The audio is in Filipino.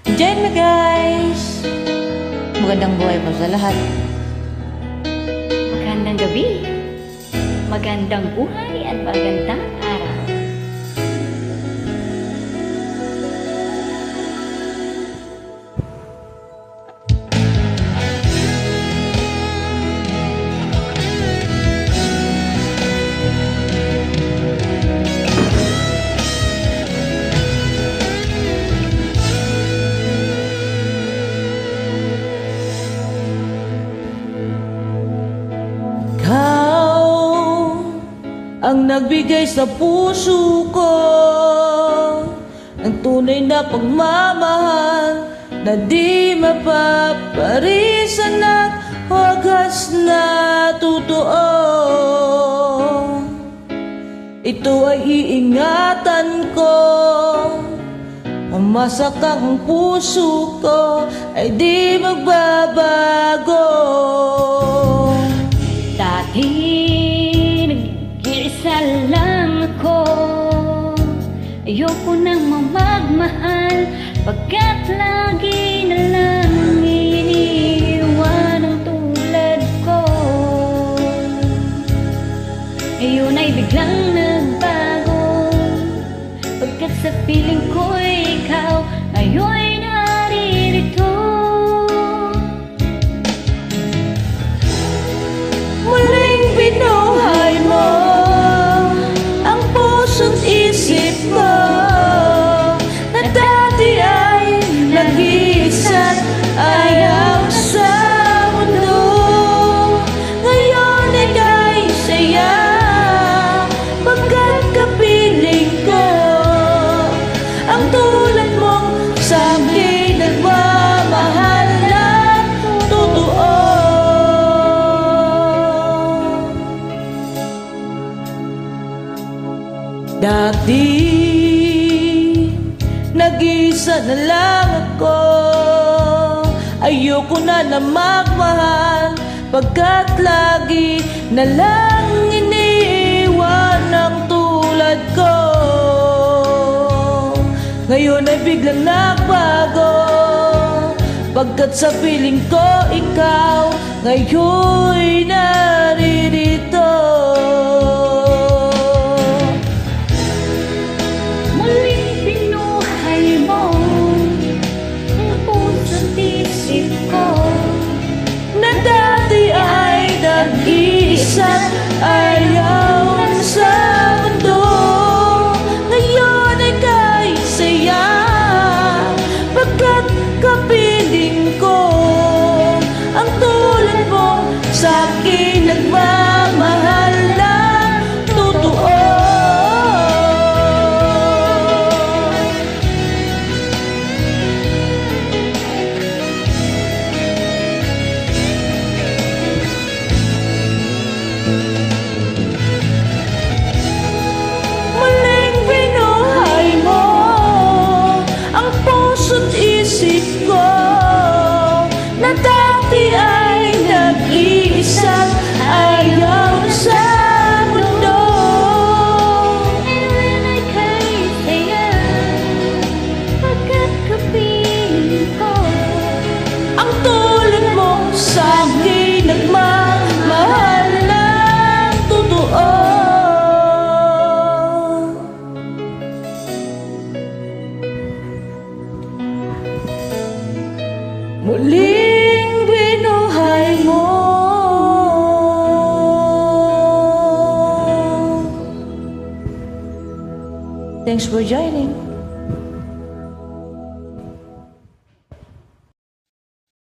Enjoy na guys! Magandang buhay po sa lahat. Magandang gabi, magandang buhay at magandang araw. Ang nagbigay sa puso ko ng tunay na pagmamahal na di mapaparisan at wagas na totoo. Ito ay iingatan ko, mamasakang ang puso ko ay di magbabago. Dati isa lang ako, ayoko nang mamagmahal, pagkat lagi na lang iniiwan ang tulad ko. Ngayon ay biglang nagbago, pagkat sa piling ko ikaw ngayon ay naririto. Muling binuhay mo ang puso't isip mo na dati ay nag-iisa't ayaw sa mundo. Ngayon ay kay saya pagkat kapiling ko ang tulad mong sa'kin nagmamahal ng totoo. Dati nag-isa na lang ako, ayoko na na magmahal, pagkat lagi na lang iniiwan ang tulad ko. Ngayon ay biglang nagbago, pagkat sa piling ko ikaw ngayon'y naririto. Nag-iisa't ayaw sa mundo. Ngayon ay kay saya pagkat kapiling ko ang tulad mo sa'kin nagmamahal ng totoo. Isip ko na dati ay nag-iisa't ayaw sa mundo. Ngayon ay kay saya pagkat kapiling ko ang tulad mo sa'kin nagmamahal ng totoo. Muling binuhay mo. Thanks for joining.